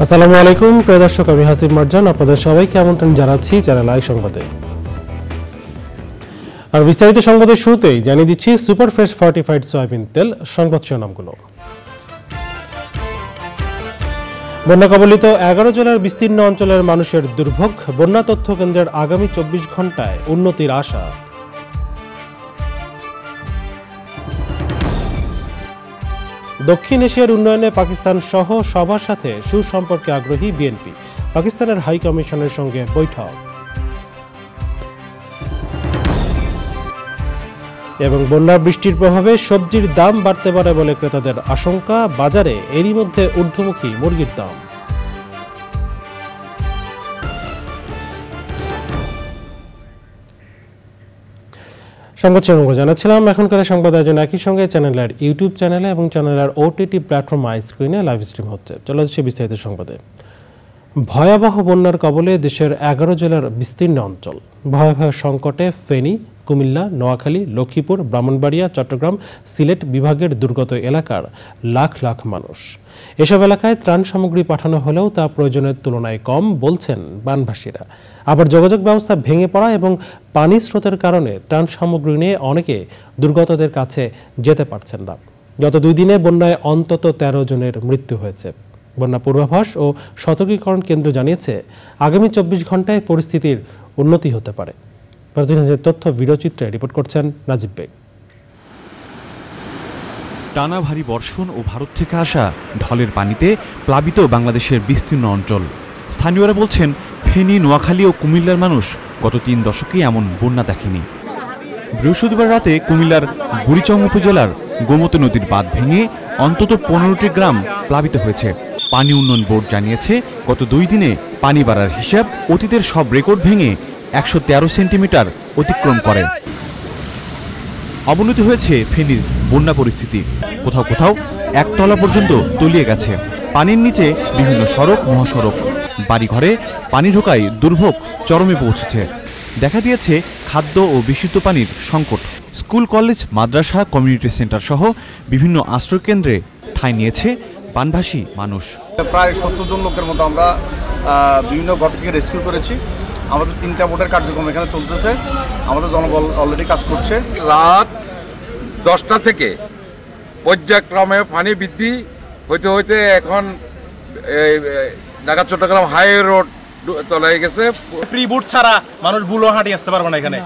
আসসালামু আলাইকুম প্রিয় দর্শক, আমি হাসিব মারজান আপনাদের সবাইকে আমন্ত্রণ জানাচ্ছি চ্যানেল আই সংবাদে। আর বিস্তারিত সংবাদের শুরুতেই জানিয়ে দিচ্ছি সুপার ফ্রেশ ফর্টিফাইড সয়াবিন তেল সংবাদ শিরোনামগুলো। বন্যা কবলিত 11 জেলার বিস্তীর্ণ অঞ্চলের মানুষের দুর্ভোগ, বন্যা তথ্য কেন্দ্রের আগামী 24 ঘন্টায় উন্নতির আশা। দক্ষিণ এশিয়ার উন্নয়নে পাকিস্তান সহ সবার সাথে সুসম্পর্কে আগ্রহী বিএনপি, পাকিস্তানের হাই কমিশনের সঙ্গে বৈঠক। এবং বন্যা বৃষ্টির প্রভাবে সবজির দাম বাড়তে পারে বলে ক্রেতাদের আশঙ্কা, বাজারে এরই মধ্যে ঊর্ধ্বমুখী মুরগির দাম। সংবাদ শিরোনাম জানাচ্ছিলাম। এখনকার সংবাদ আয়োজন একই সঙ্গে চ্যানেলের ইউটিউব চ্যানেলে এবং চ্যানেলের ওটিটি প্ল্যাটফর্ম আই স্ক্রিনে লাইভ স্ট্রিম হচ্ছে। চলে যাচ্ছে বিস্তারিত সংবাদে। ভয়াবহ বন্যার কবলে দেশের 11 জেলার বিস্তীর্ণ অঞ্চল। ভয়াবহ সংকটে ফেনী, কুমিল্লা, নোয়াখালী, লক্ষ্মীপুর, ব্রাহ্মণবাড়িয়া, চট্টগ্রাম, সিলেট বিভাগের দুর্গত এলাকার লাখ লাখ মানুষ। এসব এলাকায় ত্রাণ সামগ্রী পাঠানো হলেও তা প্রয়োজনের তুলনায় কম বলছেন বানভাসীরা। আবার যোগাযোগ ব্যবস্থা ভেঙে পড়া এবং পানির স্রোতের কারণে ত্রাণ সামগ্রী নিয়ে অনেকে দুর্গতদের কাছে যেতে পারছেন না। গত 2 দিনে বন্যায় অন্তত 13 জনের মৃত্যু হয়েছে। বন্যা পূর্বাভাস ও সতর্কীকরণ কেন্দ্র জানিয়েছে আগামী 24 ঘন্টায় পরিস্থিতির উন্নতি হতে পারে। প্রতিনিধিদের তথ্য ভিডিওচিত্রে রিপোর্ট করছেন নাজিব বেগ। টানা ভারী বর্ষণ ও ভারত থেকে আসা ঢলের পানিতে প্লাবিত বাংলাদেশের বিস্তীর্ণ অঞ্চল। স্থানীয়রা বলছেন, ফেনী, নোয়াখালী ও কুমিল্লার মানুষ গত 3 দশকে এমন বন্যা দেখেনি। বৃহস্পতিবার রাতে কুমিল্লার বুড়িচং উপজেলার গোমতী নদীর বাঁধ ভেঙে অন্তত 15টি গ্রাম প্লাবিত হয়েছে। পানি উন্নয়ন বোর্ড জানিয়েছে, গত 2 দিনে পানি বাড়ার হিসাব অতীতের সব রেকর্ড ভেঙে 113 সেন্টিমিটার অতিক্রম করে। অবনতি হয়েছে ফেনীর বন্যা পরিস্থিতি। কোথাও কোথাও 1 তলা পর্যন্ত তলিয়ে গেছে। পানির নিচে বিভিন্ন সড়ক, মহাসড়ক। বাড়িঘরে পানি ঢোকায় দুর্ভোগ চরমে পৌঁছেছে। দেখা দিয়েছে খাদ্য ও বিশুদ্ধ পানির সংকট। স্কুল, কলেজ, মাদ্রাসা, কমিউনিটি সেন্টার সহ বিভিন্ন আশ্রয়কেন্দ্রে ঠাঁই নিয়েছে বানভাসী মানুষ। প্রায় 70 জন লোকের মতো আমরা বিভিন্ন ঘর থেকে রেস্কিউ করেছি। আমাদের 3টা বোটের কার্যক্রম এখানে চলতেছে। আমাদের জনবল অলরেডি কাজ করছে। রাত 10টা থেকে পর্যায়ক্রমে পানি বৃদ্ধি হইতে হইতে এখন ঢাকা চট্টগ্রাম হাই রোড চলে গেছে। ফ্রি বুট ছাড়া মানুষ বুলো হাঁটি আসতে পারবে না। এখানে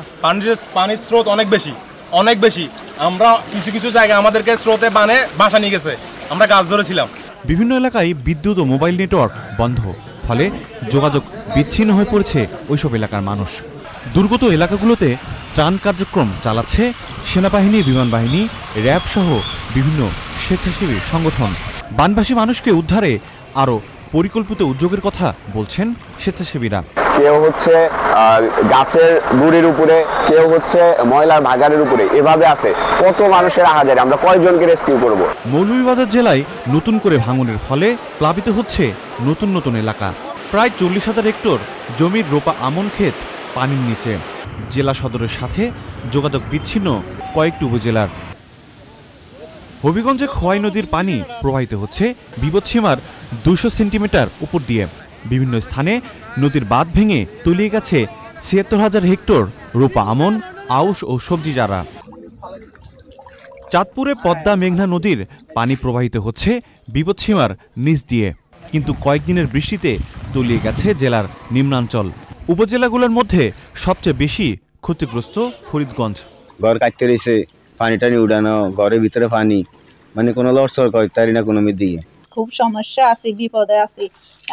পানির স্রোত অনেক বেশি। আমরা কিছু জায়গায় আমাদেরকে স্রোতে বাসা নিয়ে গেছে, আমরা গাছ ধরেছিলাম। বিভিন্ন এলাকায় বিদ্যুৎ ও মোবাইল নেটওয়ার্ক বন্ধ, ফলে যোগাযোগ বিচ্ছিন্ন হয়ে পড়েছে ওইসব এলাকার মানুষ। দুর্গত এলাকাগুলোতে ত্রাণ কার্যক্রম চালাচ্ছে সেনাবাহিনী, বিমান বাহিনী, র্যাব সহ বিভিন্ন স্বেচ্ছাসেবী সংগঠন। বানভাসী মানুষকে উদ্ধারে আরও পরিকল্পিত উদ্যোগের কথা বলছেন স্বেচ্ছাসেবীরা। কেউ হচ্ছে গাছের গুড়ির উপরে, কেউ হচ্ছে ময়লার ভাগাড়ের উপরে, এভাবে আছে। কত মানুষের হাজারে, আমরা কয়জনকে রেস্কিউ করব। মৌলভীবাজার জেলায় নতুন করে ভাঙনের ফলে প্লাবিত হচ্ছে নতুন এলাকা। প্রায় 40,000 হেক্টর জমির রোপা আমন ক্ষেত পানির নিচে। জেলা সদরের সাথে যোগাযোগ বিচ্ছিন্ন কয়েকটি উপজেলার। হবিগঞ্জে খোয়াই নদীর পানি প্রবাহিত হচ্ছে বিপদসীমার 200 সেন্টিমিটার উপর দিয়ে। বিভিন্ন স্থানে নদীর বাঁধ ভেঙে তলিয়ে গেছে 76,000 হেক্টর রোপা আমন, আউশ ও সবজি চারা। চাঁদপুরে পদ্মা মেঘনা নদীর পানি প্রবাহিত হচ্ছে বিপদসীমার নিচ দিয়ে, কিন্তু কয়েকদিনের বৃষ্টিতে তলিয়ে গেছে জেলার নিম্নাঞ্চল। উপজেলাগুলোর মধ্যে সবচেয়ে বেশি ক্ষতিগ্রস্ত ফরিদগঞ্জ। ঘর কাটতে রয়েছে, পানি টানি উড়ানো, ঘরের ভিতরে পানি, মানে কোনো লড়সড় করতে না কোনো দিকে। খুব সমস্যা আছে, বিপদে আছি।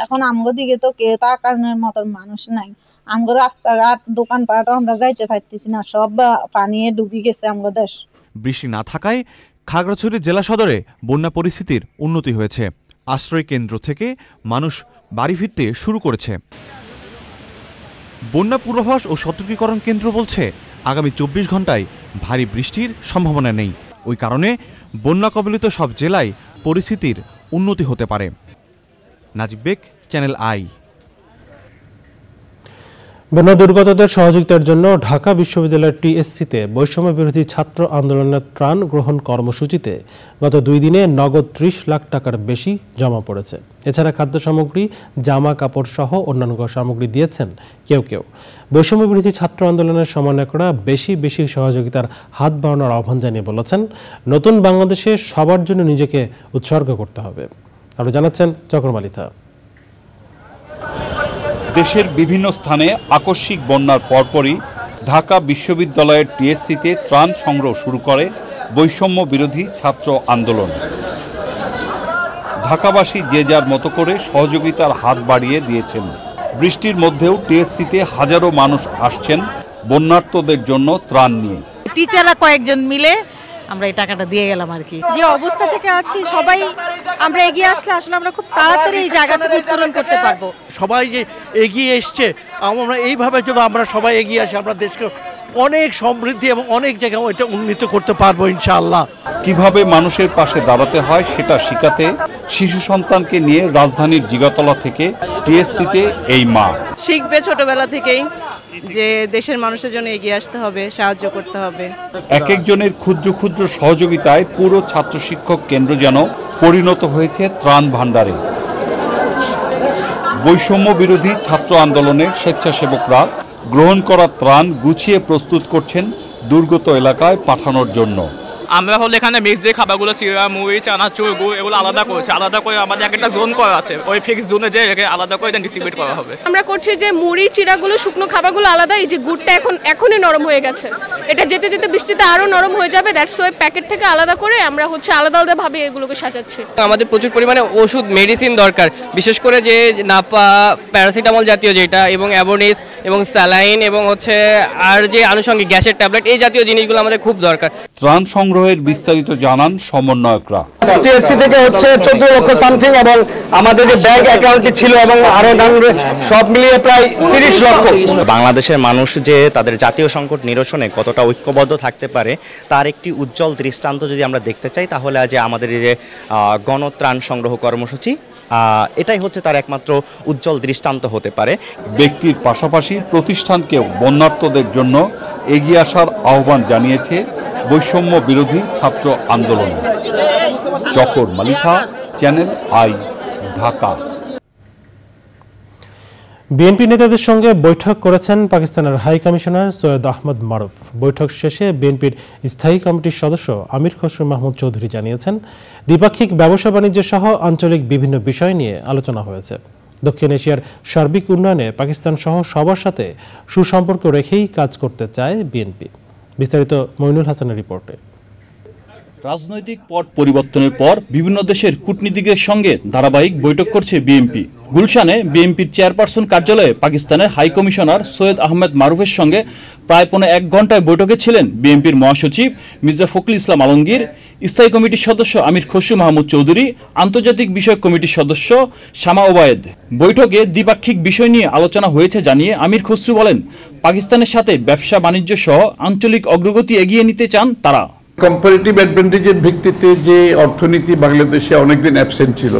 এখন আমগো দিকে তো কেউ তাকার মতন মানুষ নাই। আমগো রাস্তাঘাট, দোকানপাট আমরা যাইতে পারতেছি না, সব পানি ডুবে গেছে আমগো দেশ। বৃষ্টি না থাকায় খাগড়াছড়ি জেলা সদরে বন্যা পরিস্থিতির উন্নতি হয়েছে। আশ্রয় কেন্দ্র থেকে মানুষ বাড়ি ফিরতে শুরু করেছে। বন্যা পূর্বাভাস ও সতর্কীকরণ কেন্দ্র বলছে, আগামী 24 ঘন্টায় ভারী বৃষ্টির সম্ভাবনা নেই। ওই কারণে বন্যা কবলিত সব জেলায় পরিস্থিতির উন্নতি হতে পারে। নাজিব বেগ, চ্যানেল আই। বন্যা দুর্গতদের সহযোগিতার জন্য ঢাকা বিশ্ববিদ্যালয়ের টিএসসিতে বৈষম্য বিরোধী ছাত্র আন্দোলনের ত্রাণ গ্রহণ কর্মসূচিতে গত 2 দিনে নগদ 30 লাখ টাকার বেশি জমা পড়েছে। এছাড়া খাদ্য সামগ্রী, জামা কাপড় সহ অন্যান্য সামগ্রী দিয়েছেন কেউ কেউ। বৈষম্য বিরোধী ছাত্র আন্দোলনের সমন্বয়করা বেশি বেশি সহযোগিতার হাত বাড়ানোর আহ্বান জানিয়ে বলেছেন, নতুন বাংলাদেশে সবার জন্য নিজেকে উৎসর্গ করতে হবে। আরও জানাচ্ছেন চক্রমালিথা। দেশের বিভিন্ন স্থানে আকস্মিক বন্যার পরপরই ঢাকা বিশ্ববিদ্যালয়ের টিএসসিতে ত্রাণ সংগ্রহ শুরু করে বৈষম্য বিরোধী ছাত্র আন্দোলন। ঢাকাবাসী যে যার মতো করে সহযোগিতার হাত বাড়িয়ে দিয়েছেন। বৃষ্টির মধ্যেও টিএসসিতে হাজারো মানুষ আসছেন বন্যার্তদের জন্য ত্রাণ নিয়ে। টিচাররা কয়েকজন মিলে আমরা এই টাকাটা দিয়ে গেলাম আর কি। যে অবস্থা থেকে আছি সবাই আমরা এগিয়ে আসলে আমরা খুব তাড়াতাড়ি এই জায়গা থেকে উত্তরণ করতে পারবো। সবাই যে এগিয়ে এসছে, আমরা এইভাবে যদি আমরা সবাই এগিয়ে আসি, আমরা দেশকে অনেক সমৃদ্ধি এবং অনেক জায়গায় এটা উন্নীত করতে পারবো ইনশাআল্লাহ। কিভাবে মানুষের পাশে দাঁড়াতে হয় সেটা শিখাতে শিশু সন্তানকে নিয়ে রাজধানীর জিগাতলা থেকে টিএসসিতে এই মা শিখবে ছোটবেলা থেকেই যে দেশের মানুষের জন্য এগিয়ে আসতে হবে, সাহায্য করতে হবে। এক একজনের ক্ষুদ্র ক্ষুদ্র সহযোগিতায় পুরো ছাত্র শিক্ষক কেন্দ্র যেন পরিণত হয়েছে ত্রাণ ভাণ্ডারে। বৈষম্য বিরোধী ছাত্র আন্দোলনের স্বেচ্ছাসেবকরা গ্রহণ করা ত্রাণ গুছিয়ে প্রস্তুত করছেন দুর্গত এলাকায় পাঠানোর জন্য। আমরা হলে এখানে মিক্স যে খাবারগুলো চিড়া, মুড়ি, চানাচুর, গুড় এগুলো আলাদা করেছে, আলাদা করে আমাদের একটা জোন করা আছে, ওই ফিক্স জোনে যে আলাদা করে ডিস্ট্রিবিউট করা হবে। আমরা করছি যে মুড়ি, চিড়াগুলো, শুকনো খাবারগুলো আলাদা, এই যে গুড়টা এখনই নরম হয়ে গেছে, এটা যেতে যেতে বৃষ্টিতে আরো নরম হয়ে যাবে, দ্যাটস ওয়াই প্যাকেট থেকে আলাদা করে আমরা আলাদা আলাদা ভাবে এগুলোকে সাজাচ্ছি। আমাদের প্রচুর পরিমাণে ওষুধ, মেডিসিন দরকার, বিশেষ করে যে নাপা, প্যারাসিটামল জাতীয় যেটা, এবং অ্যাবোনিস এবং স্যালাইন এবং আর যে আনুষঙ্গিক গ্যাসের ট্যাবলেট, এই জাতীয় জিনিসগুলো আমাদের খুব দরকার। ত্রাণ সংগ্রহের বিস্তারিত জানান সমন্বয়করা। টিএসসি থেকে 14 লক্ষ সামথিং, এবং আমাদের যে ব্যাংক অ্যাকাউন্টে ছিল এবং আরো সব মিলিয়ে প্রায় 30 লক্ষ। বাংলাদেশের মানুষ যে তাদের জাতীয় সংকট নিরসনে কতটা ঐক্যবদ্ধ থাকতে পারে তার একটি উজ্জ্বল দৃষ্টান্ত যদি আমরা দেখতে চাই, তাহলে আজ আমাদের এই যে গণত্রাণ সংগ্রহ কর্মসূচি, এটাই হচ্ছে তার একমাত্র উজ্জ্বল দৃষ্টান্ত হতে পারে। ব্যক্তির পাশাপাশি প্রতিষ্ঠানকেও বন্যার্তদের জন্য এগিয়ে আসার আহ্বান জানিয়েছে বৈষম্য বিরোধী ছাত্র আন্দোলন। চকর মালিথা, চ্যানেল আই, ঢাকা। বিএনপি নেতাদের সঙ্গে বৈঠক করেছেন পাকিস্তানের হাই কমিশনার সৈয়দ আহমদ মারুফ। বৈঠক শেষে বিএনপির স্থায়ী কমিটির সদস্য আমির খসরু মাহমুদ চৌধুরী জানিয়েছেন, দ্বিপাক্ষিক ব্যবসা বাণিজ্য সহ আঞ্চলিক বিভিন্ন বিষয় নিয়ে আলোচনা হয়েছে। দক্ষিণ এশিয়ার সার্বিক উন্নয়নে পাকিস্তান সহ সবার সাথে সুসম্পর্ক রেখেই কাজ করতে চায় বিএনপি। বিস্তারিত মইনুল হাসানের রিপোর্টে। রাজনৈতিক পট পরিবর্তনের পর বিভিন্ন দেশের কূটনীতিকদের সঙ্গে ধারাবাহিক বৈঠক করছে বিএনপি। গুলশানে বিএনপির চেয়ারপারসন কার্যালয়ে পাকিস্তানের হাই কমিশনার সৈয়দ আহমেদ মারুফের সঙ্গে প্রায় 1.5 ঘণ্টায় বৈঠকে ছিলেন বিএনপির মহাসচিব মির্জা ফখরুল ইসলাম আলমগীর, স্থায়ী কমিটির সদস্য আমির খসরু মাহমুদ চৌধুরী, আন্তর্জাতিক বিষয়ক কমিটির সদস্য শামা ওবায়েদ। বৈঠকে দ্বিপাক্ষিক বিষয় নিয়ে আলোচনা হয়েছে জানিয়ে আমির খসরু বলেন, পাকিস্তানের সাথে ব্যবসা বাণিজ্য সহ আঞ্চলিক অগ্রগতি এগিয়ে নিতে চান তারা। কম্পারেটিভ অ্যাডভান্টেজের ভিত্তিতে যে অর্থনীতি বাংলাদেশে অনেকদিন অ্যাবসেন্ট ছিল,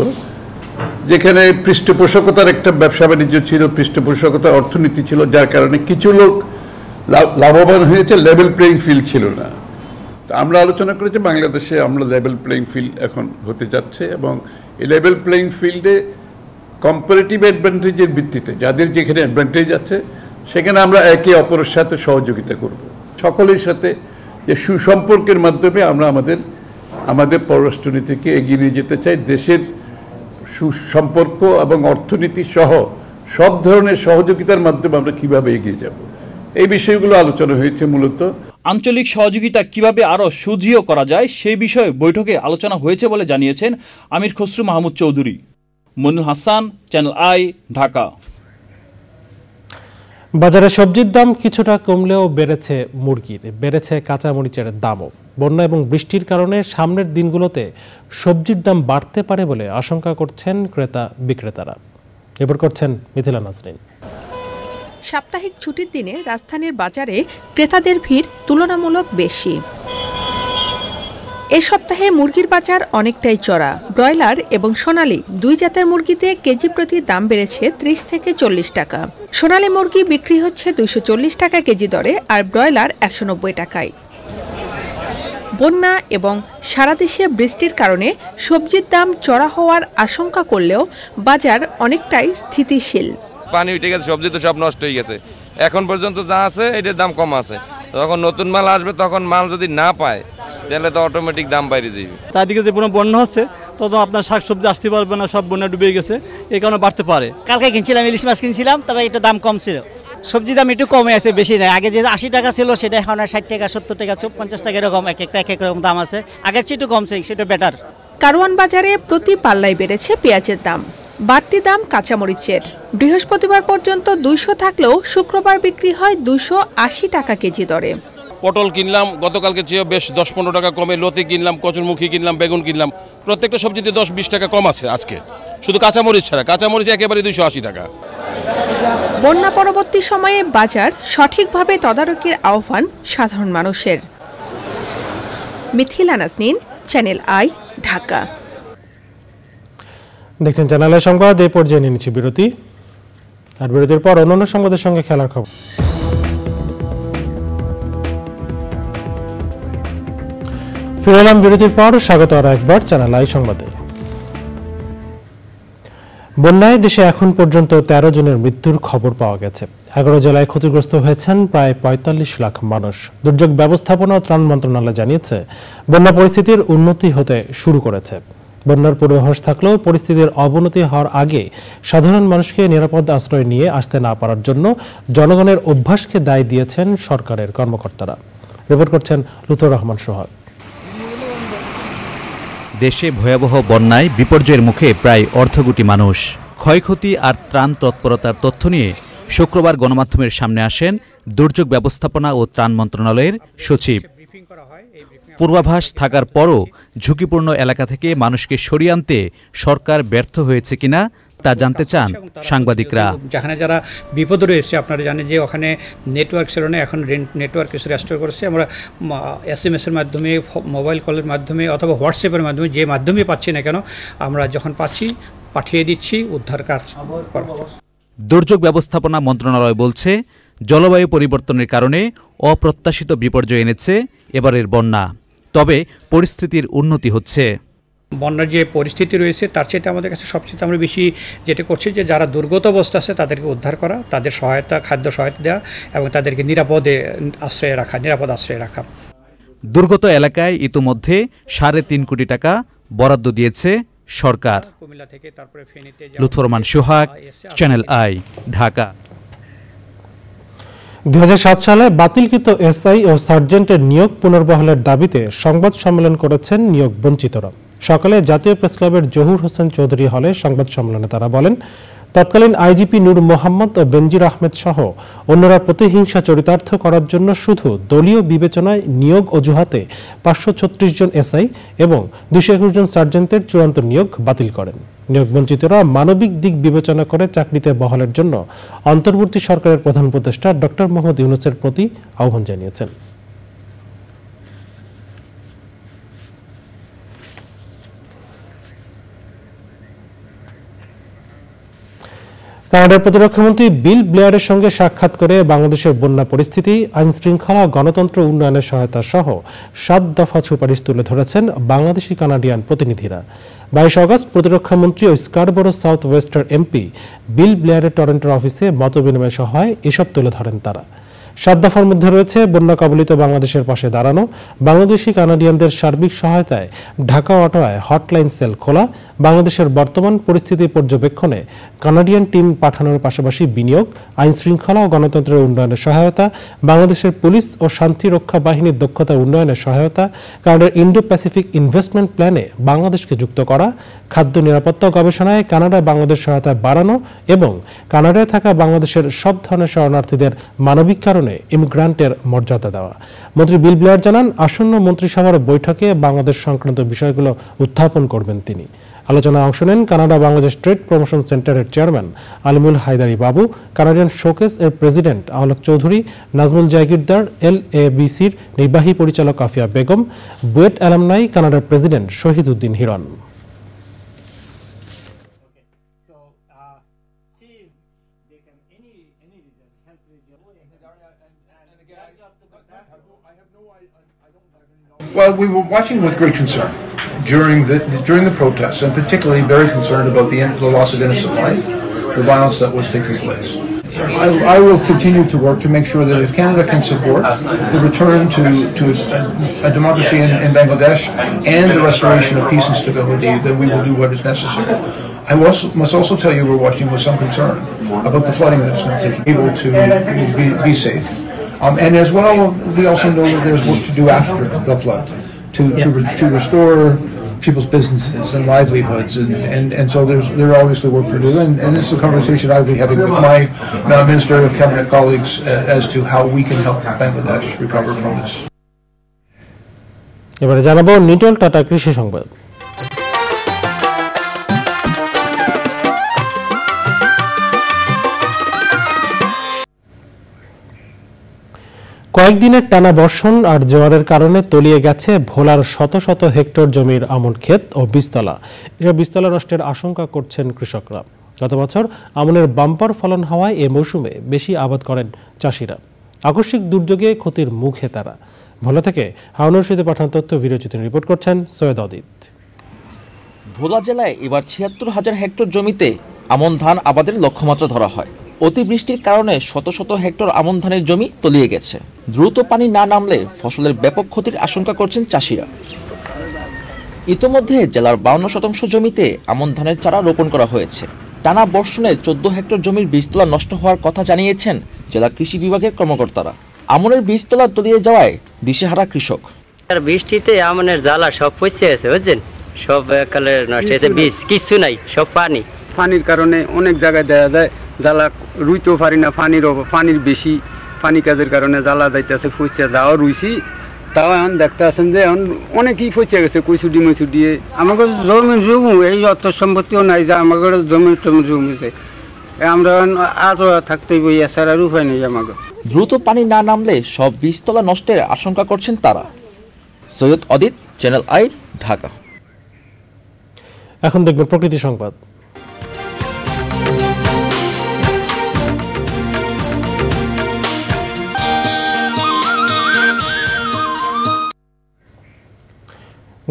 যেখানে পৃষ্ঠপোষকতার একটা ব্যবসা বাণিজ্য ছিল, পৃষ্ঠপোষকতার অর্থনীতি ছিল, যার কারণে কিছু লোক লাভবান হয়েছে, লেভেল প্লেইং ফিল্ড ছিল না। আমরা আলোচনা করেছি বাংলাদেশে আমরা লেভেল প্লেইং ফিল্ড এখন হতে যাচ্ছে, এবং এই লেভেল প্লেইং ফিল্ডে কম্পারেটিভ অ্যাডভান্টেজের ভিত্তিতে যাদের যেখানে অ্যাডভান্টেজ আছে সেখানে আমরা একে অপরের সাথে সহযোগিতা করব, সকলের সাথে যে সুসম্পর্কের মাধ্যমে আমরা আমাদের পররাষ্ট্রনীতিকে এগিয়ে নিয়ে যেতে চাই। দেশের সুসম্পর্ক এবং অর্থনীতি সহ সব ধরনের সহযোগিতার মাধ্যমে আমরা কিভাবে এগিয়ে যাব, এই বিষয়গুলো আলোচনা হয়েছে। মূলত আঞ্চলিক সহযোগিতা কিভাবে আরও সুদৃঢ় করা যায় সেই বিষয়ে বৈঠকে আলোচনা হয়েছে বলে জানিয়েছেন আমির খসরু মাহমুদ চৌধুরী। মনু হাসান, চ্যানেল আই, ঢাকা। বাজারে সবজির দাম কিছুটা কমলেও বেড়েছে কাঁচামরিচের দামও। বন্যা এবং বৃষ্টির কারণে সামনের দিনগুলোতে সবজির দাম বাড়তে পারে বলে আশঙ্কা করছেন ক্রেতা বিক্রেতারা। এবার করছেন মিথিলা নাজরিন। সাপ্তাহিক ছুটির দিনে রাজধানীর বাজারে ক্রেতাদের ভিড় তুলনামূলক বেশি। এ সপ্তাহে মুরগির বাজার অনেকটাই চড়া। ব্রয়লার এবং সোনালী দুই জাতের মুরগিতে কেজি প্রতি দাম বেড়েছে 30 থেকে 40 টাকা। সোনালী মুরগি বিক্রি হচ্ছে 240 টাকা কেজি দরে, আর ব্রয়লার 190 টাকায়। বন্যা এবং সারা দেশে বৃষ্টির কারণে সবজির দাম চড়া হওয়ার আশঙ্কা করলেও বাজার অনেকটাই স্থিতিশীল। পানি উঠে গেছে, সবজি তো সব নষ্ট হয়ে গেছে। এখন পর্যন্ত যা আছে এটার দাম কম আছে। যখন নতুন মাল আসবে তখন মাল যদি না পায় তাহলে তো অটোমেটিক দাম বাইরে যাবে। চারদিকে যে পুরো বন্যা হচ্ছে তখন আপনার শাকসবজি আসতে পারবে না, সব বন্যা ডুবে গেছে, এই কারণে বাড়তে পারে। কালকে কিনছিলাম ইলিশ মাছ কিনছিলাম, তবে একটু দাম কম ছিল। সবজি দাম একটু কমে আছে, বেশি নাই। আগে যে 80 টাকা ছিল সেটা এখন 60 টাকা 70 টাকা 50 টাকা এরকম এক এক রকম দাম আছে। আগের চেয়ে একটু কমছে, সেটা বেটার। কারওয়ান বাজারে প্রতি পাল্লায় বেড়েছে পেঁয়াজের দাম। বাড়তি দাম কাঁচামরিচের। বৃহস্পতিবার পর্যন্ত 200 থাকলেও শুক্রবার বিক্রি হয় 280 টাকা কেজি দরে। পটল কিনলাম গতকালকে চেয়ে বেশ 10-15 টাকা কমে, লতি কিনলাম, কচুরমুখী কিনলাম, বেগুন কিনলাম, প্রত্যেকটা সবজিতে 10-20 টাকা কম আছে আজকে, শুধু কাঁচামরিচ ছাড়া। কাঁচামরিচ একেবারে 280 টাকা। বন্যা পরবর্তী সময়ে বাজার সঠিকভাবে তদারকির আহ্বান সাধারণ মানুষের। Mithila Nazneen, channel I, Dhaka. দেখছেন চ্যানেল আই সংবাদ। এই পর্যায়ে নিয়ে নিচ্ছি বিরতি, আর বিরতির পর অন্যান্য সংবাদের সঙ্গে খেলার খবর। ফিরে এলাম বিরতির পর। স্বাগত আর একবার চ্যানেল আই সংবাদে। বন্যায় দেশে এখন পর্যন্ত 13 জনের মৃত্যুর খবর পাওয়া গেছে। 11 জেলায় ক্ষতিগ্রস্ত হয়েছেন প্রায় 45 লাখ মানুষ। দুর্যোগ ব্যবস্থাপনা ও ত্রাণ মন্ত্রণালয় জানিয়েছে বন্যা পরিস্থিতির উন্নতি হতে শুরু করেছে। বন্যার পূর্বাভাস থাকলেও পরিস্থিতির অবনতি হওয়ার আগে সাধারণ মানুষকে নিরাপদ আশ্রয় নিয়ে আসতে না পারার জন্য জনগণের অভ্যাসকে দায় দিয়েছেন সরকারের কর্মকর্তারা। রিপোর্ট করছেন লুৎফর রহমান সোহাগ। দেশে ভয়াবহ বন্যায় বিপর্যয়ের মুখে প্রায় অর্ধকোটি মানুষ। ক্ষয়ক্ষতি আর ত্রাণ তৎপরতার তথ্য নিয়ে শুক্রবার গণমাধ্যমের সামনে আসেন দুর্যোগ ব্যবস্থাপনা ও ত্রাণ মন্ত্রণালয়ের সচিব। পূর্বাভাস থাকার পরও ঝুঁকিপূর্ণ এলাকা থেকে মানুষকে সরিয়ে আনতে সরকার ব্যর্থ হয়েছে কিনা তা জানতে চান সাংবাদিকরা। যেখানে যারা বিপদ রয়েছে আপনারা জানেন যে ওখানে নেটওয়ার্ক ছিল না, এখন নেটওয়ার্ক কিছু রেস্টোর করেছে। আমরা SMS-এর মাধ্যমে, মোবাইল কলের মাধ্যমে অথবা হোয়াটসঅ্যাপের মাধ্যমে, যে মাধ্যমে পাচ্ছি না কেন, আমরা যখন পাচ্ছি পাঠিয়ে দিচ্ছি উদ্ধার কাজ করা। দুর্যোগ ব্যবস্থাপনা মন্ত্রণালয় বলছে জলবায়ু পরিবর্তনের কারণে অপ্রত্যাশিত বিপর্যয় এনেছে এবারের বন্যা, তবে পরিস্থিতির উন্নতি হচ্ছে। বন্যার যে পরিস্থিতি রয়েছে তার চেয়ে আমাদের কাছে সবচেয়ে আমরা বেশি যেটা করছি যে যারা দুর্গত অবস্থা আছে তাদেরকে উদ্ধার করা, তাদের সহায়তা, খাদ্য সহায়তা দেওয়া এবং তাদেরকে নিরাপদ আশ্রয়ে রাখা। দুর্গত এলাকায় ইতোমধ্যে 3.5 কোটি টাকা বরাদ্দ দিয়েছে সরকার। লুৎফর রহমান সোহাগ, চ্যানেল আই, ঢাকা। 2007 সালে বাতিলকৃত এসআই ও সার্জেন্টের নিয়োগ পুনর্বহালের দাবিতে সংবাদ সম্মেলন করেছেন নিয়োগ বঞ্চিতরা। সকালে জাতীয় প্রেসক্লাবের জহুর হোসেন চৌধুরী হলে সংবাদ সম্মেলনে তারা বলেন, তৎকালীন আইজিপি নূর মোহাম্মদ ও বেনজির আহমেদ সহ অন্যরা প্রতিহিংসা চরিতার্থ করার জন্য শুধু দলীয় বিবেচনায় নিয়োগ অজুহাতে 536 জন এসআই এবং 221 জন সার্জেন্টের চূড়ান্ত নিয়োগ বাতিল করেন। নিয়োগ বঞ্চিতরা মানবিক দিক বিবেচনা করে চাকরিতে বহালের জন্য অন্তর্বর্তী সরকারের প্রধান উপদেষ্টা ডক্টর মোহাম্মদ ইউনূসের প্রতি আহ্বান জানিয়েছেন। কানাডার প্রতিরক্ষামন্ত্রী বিল ব্লেয়ারের সঙ্গে সাক্ষাৎ করে বাংলাদেশের বন্যা পরিস্থিতি, আইন শৃঙ্খলা, গণতন্ত্র উন্নয়নের সহায়তা সহ 7 দফা সুপারিশ তুলে ধরেছেন বাংলাদেশি কানাডিয়ান প্রতিনিধিরা। 22 আগস্ট প্রতিরক্ষামন্ত্রী ও স্কারবোরো সাউথ ওয়েস্টার এমপি বিল ব্লেয়ারের টরন্টোর অফিসে মতবিনিময় সভায় এসব তুলে ধরেন তারা। 7 দফার মধ্যে রয়েছে বন্যা কবলিত বাংলাদেশের পাশে দাঁড়ানো, বাংলাদেশি কানাডিয়ানদের সার্বিক সহায়তায় ঢাকা অটোয়ায় হটলাইন সেল খোলা, বাংলাদেশের বর্তমান পরিস্থিতি পর্যবেক্ষণে কানাডিয়ান টিম পাঠানোর পাশাপাশি বিনিয়োগ, আইন শৃঙ্খলা ও গণতন্ত্রের উন্নয়নের সহায়তা, বাংলাদেশের পুলিশ ও শান্তিরক্ষা বাহিনীর দক্ষতা উন্নয়নের সহায়তা, কানাডার ইন্ডো প্যাসিফিক ইনভেস্টমেন্ট প্ল্যানে বাংলাদেশকে যুক্ত করা, খাদ্য নিরাপত্তা গবেষণায় কানাডা বাংলাদেশ সহায়তা বাড়ানো এবং কানাডায় থাকা বাংলাদেশের সব ধরনের শরণার্থীদের মানবিক কারণে ইমিগ্রান্টের মর্যাদা দেওয়া। মন্ত্রী বিল ব্লেয়ার জানান, আসন্ন মন্ত্রিসভার বৈঠকে বাংলাদেশ সংক্রান্ত বিষয়গুলো উত্থাপন করবেন তিনি। আলোচনায় অংশ নেন কানাডা বাংলাদেশ ট্রেড প্রমোশন সেন্টারের chairman Alimul Haidari Babu, Canadian showcase এর প্রেসিডেন্ট আহলক চৌধুরী, নাজমুল জাগিরদার, LABCর নির্বাহী পরিচালক আফিয়া বেগম, বুয়েট অ্যালামনাই কানাডার president Shahid Uddin Hiron. Well, we were watching with great concern during the protests, and particularly very concerned about the loss of innocent life, the violence that was taking place. I will continue to work to make sure that if Canada can support the return to a democracy in Bangladesh and the restoration of peace and stability, then we will do what is necessary. I must also tell you we're watching with some concern about the flooding that is not able to be safe. And as well, we also know that there's work to do after the flood to restore people's businesses and livelihoods, and so there are obviously work to do, and this is a conversation I'll be having with my ministerial cabinet colleagues as to how we can help Bangladesh recover from this. এবারে জানাবো Nitol tata কৃষি সংবাদ। কয়েকদিনের টানা বর্ষণ আর জোয়ারের কারণে তলিয়ে গেছে ভোলার শত শত হেক্টর জমির আমন ক্ষেত ও বীজতলা। এসব বীজতলা নষ্টের আশঙ্কা করছেন কৃষকরা। গত বছর আমনের বাম্পার ফলন হওয়ায় এ মৌসুমে বেশি আবাদ করেন চাষিরা। আকস্মিক দুর্যোগে ক্ষতির মুখে তারা। ভোলা থেকে হারুন রশিদের পাঠানো তথ্য ভিডিওচিত্রে রিপোর্ট করছেন সৈয়দ অদিত। ভোলা জেলায় এবার ৭৬,০০০ হেক্টর জমিতে আমন ধান আবাদের লক্ষ্যমাত্রা ধরা হয়। অতিবৃষ্টির কারণে শত শত হেক্টর আমন ধানের জমি তলিয়ে গেছে। দ্রুত পানি না নামলে ফসলের ব্যাপক ক্ষতির আশঙ্কা করছেন চাষিরা। ইতোমধ্যে জেলার ৫২% জমিতে আমন ধানের চারা রোপণ করা হয়েছে। টানা বর্ষণে ১৪ হেক্টর জমির বীজতলা নষ্ট হওয়ার কথা জানিয়েছেন জেলা কৃষি বিভাগের কর্মকর্তারা। আমনের বীজতলা তলিয়ে যাওয়ায় দিশেহারা কৃষক। বৃষ্টিতে আমনের জ্বালা সব পচে গেছে, বুঝছেন, সব একালে নষ্ট হয়েছে, বীজ কিছু নাই, সব পানির কারণে অনেক জায়গায় দেখা যায় জ্বালা রুইতেও পারি না, পানির বেশি, পানি কাজের কারণে জ্বালা যাইতেছে, পচে যাওয়া রুইছি, তাও এখন দেখতে আছেন যে এখন অনেকই পচে গেছে, কইছুটি মইছুটিয়ে। আমাকে জমি জমু এই অর্থ সম্পত্তিও নাই যে আমাকে জমি জমিছে, আমরা আরও থাকতেই বই এছাড়া আর উপায় নেই আমাকে। দ্রুত পানি না নামলে সব বীজতলা নষ্টের আশঙ্কা করছেন তারা। সৈয়দ অদিত, চ্যানেল আই, ঢাকা। এখন দেখবেন প্রকৃতি সংবাদ।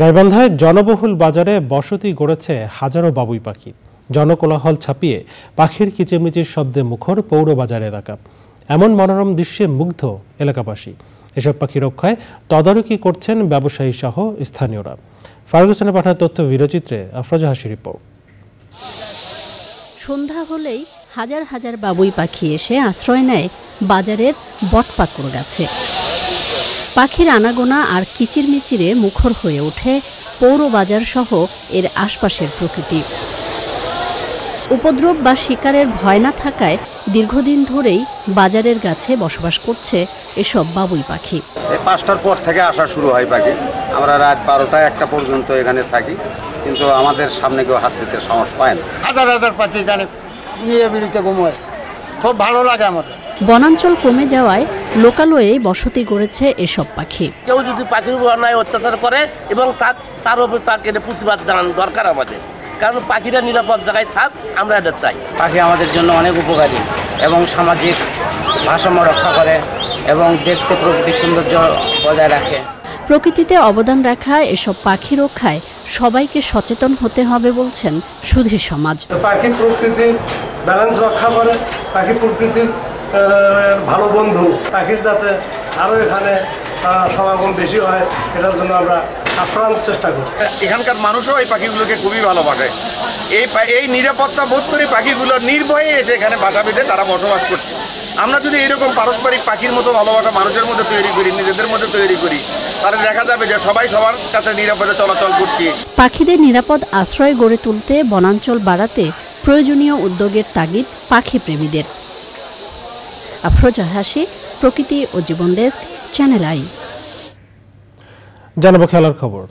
গাইবান্ধায় জনবহুল বাজারে বসতি গড়েছে হাজারো বাবুই পাখি। জনকোলাহল ছাপিয়ে পাখির কিচিরমিচির শব্দে মুখর পৌর বাজার এলাকা। এমন মনোরম দৃশ্যে মুগ্ধ এলাকাবাসী। এসব পাখি রক্ষায় তদারকি করছেন ব্যবসায়ী সহ স্থানীয়রা। ফারগুসনের পাঠানো তথ্য ভিডিওচিত্রে আফরোজা হাসির রিপোর্ট। সন্ধ্যা হলেই হাজার হাজার বাবুই পাখি এসে আশ্রয় নেয় বাজারের বটপাকুড় গাছে। পাখির আনাগোনা আর কিচিরমিচিরে মুখর হয়ে ওঠে পৌর বাজার সহ এর আশপাশের প্রকৃতি। উপদ্রব বা শিকারের ভয় না থাকায় দীর্ঘদিন ধরেই বাজারের গাছে বসবাস করছে এসব বাবুই পাখি। ৫টার পর থেকে আসা শুরু হয় পাখি। আমরা রাত ১২টা ১টা পর্যন্ত এখানে থাকি, কিন্তু আমাদের সামনে কেউ হাত দিতে সাহস পায় না। হাজার হাজার পাখি এখানে নিয়ে বিড়িতে ঘুমোয়, খুব ভালো লাগে আমাদের। বনাঞ্চল কমে যাওয়ায় লোকালয়ে বসতি গড়েছে এসব পাখি। কেউ যদি পাখির উপর অন্যায় অত্যাচার করে এবং তার উপর তাকে প্রতিবাদ জানানো দরকার আমাদের, কারণ পাখিরা নিরাপদ জায়গায় থাক, আমরা এটা চাই। পাখি আমাদের জন্য অনেক উপকারী এবং সামাজিক ভারসাম্য রক্ষা করে এবং দেখতে প্রকৃতির সৌন্দর্য বজায় রাখে। প্রকৃতিতে অবদান রাখা এসব পাখি রক্ষায় সবাইকে সচেতন হতে হবে বলছেন সুধী সমাজ। পাখি প্রকৃতির ব্যালেন্স রক্ষা করে, পাখি প্রকৃতির ভালো বন্ধু, পাখির যাতে আরও এখানে সমাগম বেশি হয় এটার জন্য আমরা আপ্রাণ চেষ্টা করছি। এখানকার মানুষও এই পাখিগুলোকে খুবই ভালোবাসে। এই নিরাপত্তা বোধ করে পাখিগুলো নির্ভয়ে এসে এখানে বাসা বেঁধে তারা বসবাস করছে। আমরা যদি এরকম পারস্পরিক পাখির মতো ভালোবাসা মানুষের মধ্যে তৈরি করি, নিজেদের মধ্যে তৈরি করি, তাহলে দেখা যাবে যে সবাই সবার কাছে নিরাপদে চলাচল করছি। পাখিদের নিরাপদ আশ্রয় গড়ে তুলতে বনাঞ্চল বাড়াতে প্রয়োজনীয় উদ্যোগের তাগিদ পাখি প্রেমীদের। আফরোজা হাসি, প্রকৃতি ও জীবন ডেস্ক, চ্যানেল আই। জানাবো খেলার খবর।